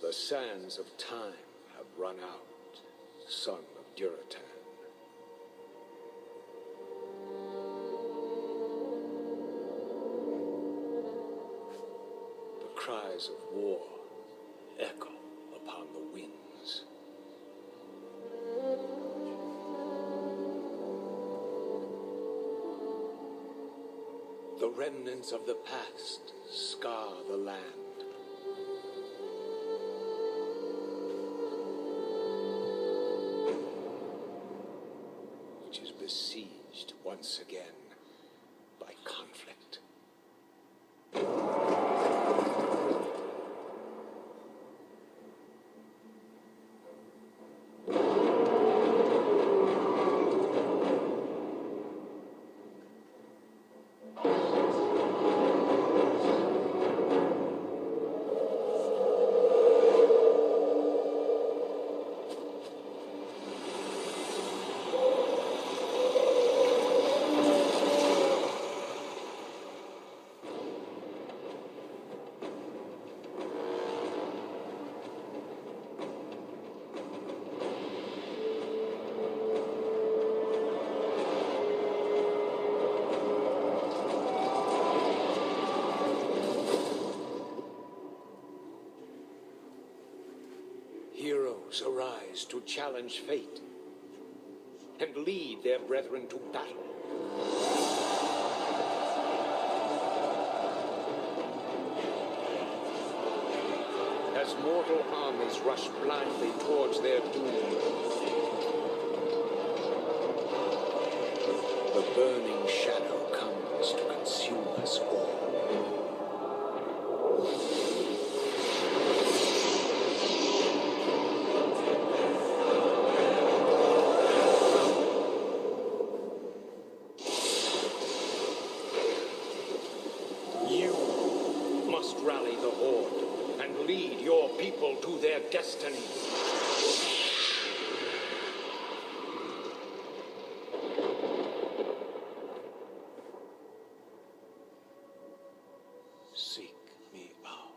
The sands of time have run out, son of Duratan. The cries of war echo upon the winds. The remnants of the past scar the land. Which is besieged once again by conflict. Heroes arise to challenge fate and lead their brethren to battle. As mortal armies rush blindly towards their doom, the burning shadow comes to consume us all. Rally the Horde and lead your people to their destiny. Seek me out.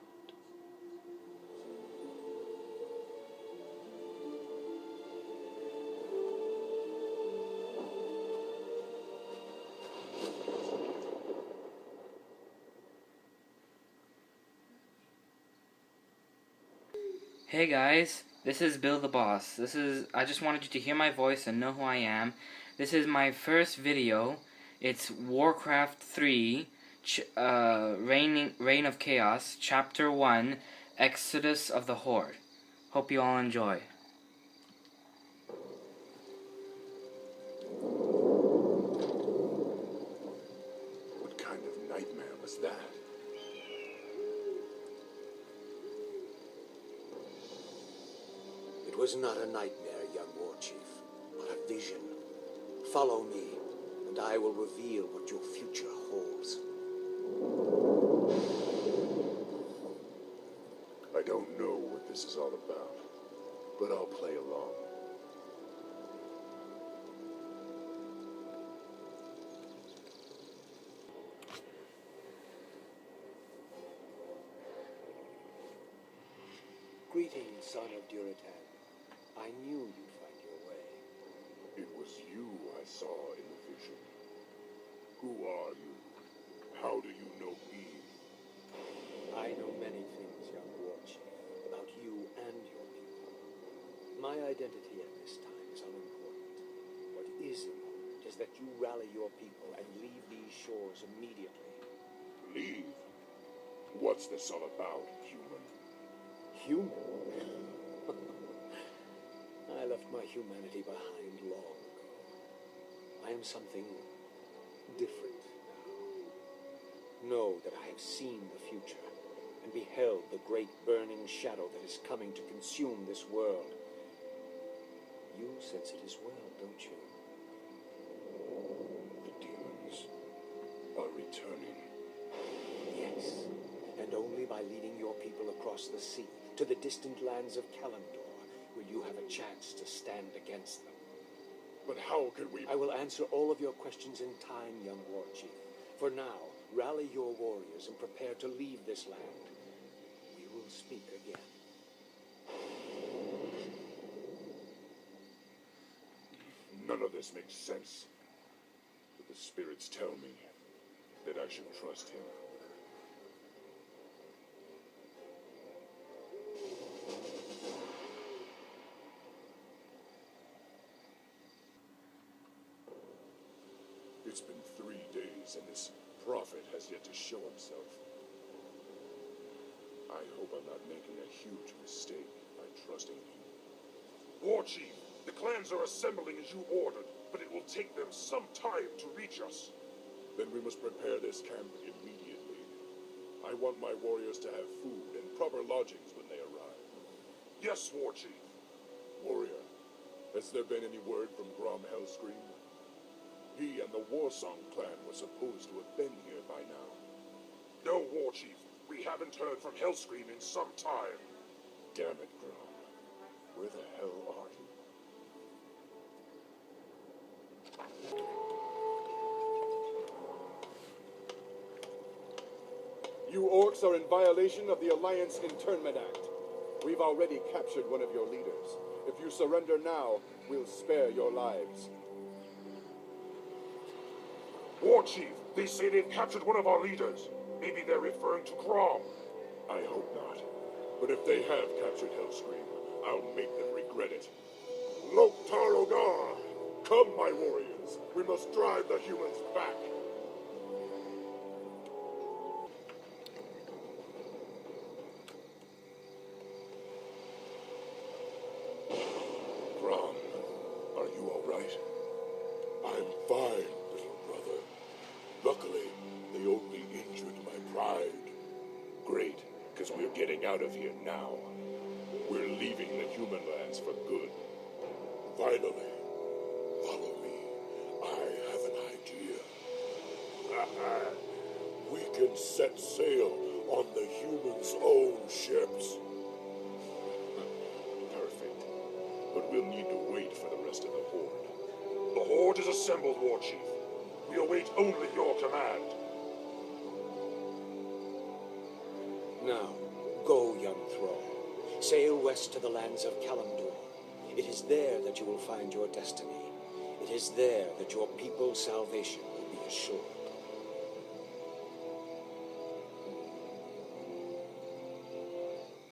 Hey guys, this is Bill the Boss. I just wanted you to hear my voice and know who I am. This is my first video. It's Warcraft III, Reign of Chaos, Chapter 1, Exodus of the Horde. Hope you all enjoy. What kind of nightmare was that? It was not a nightmare, young war chief, but a vision. Follow me, and I will reveal what your future holds. I don't know what this is all about, but I'll play along. Greetings, son of Duratan. I knew you'd find your way. It was you I saw in the vision. Who are you? How do you know me? I know many things, young war chief, about you and your people. My identity at this time is unimportant. What is important is that you rally your people and leave these shores immediately. Leave? What's this all about, human? Human? I left my humanity behind long ago. I am something different now. Know that I have seen the future and beheld the great burning shadow that is coming to consume this world. You sense it as well, don't you? The demons are returning. Yes, and only by leading your people across the sea to the distant lands of Kalimdor will you have a chance to stand against them. But how can we... I will answer all of your questions in time, young war chief. For now, rally your warriors and prepare to leave this land. We will speak again. None of this makes sense. But the spirits tell me that I should trust him. It's been 3 days, and this prophet has yet to show himself. I hope I'm not making a huge mistake by trusting him. War Chief, the clans are assembling as you ordered, but it will take them some time to reach us. Then we must prepare this camp immediately. I want my warriors to have food and proper lodgings when they arrive. Yes, War Chief. Warrior, has there been any word from Grom Hellscream? He and the Warsong clan were supposed to have been here by now. No, War Chief. We haven't heard from Hellscream in some time. Damn it, Grom. Where the hell are you? You orcs are in violation of the Alliance Internment Act. We've already captured one of your leaders. If you surrender now, we'll spare your lives. War Chief, they say they've captured one of our leaders. Maybe they're referring to Grom. I hope not. But if they have captured Hellscream, I'll make them regret it. Loktar Ogar! Come, my warriors. We must drive the humans back. Grom, are you all right? I'm fine, little brother. Luckily, they only injured my pride. Great, because we're getting out of here now. We're leaving the human lands for good. Finally, follow me. I have an idea. We can set sail on the humans' own ships. Perfect. But we'll need to wait for the rest of the Horde. The Horde is assembled, War Chief. We await only your command. Now, go, young thrall. Sail west to the lands of Kalimdor. It is there that you will find your destiny. It is there that your people's salvation will be assured.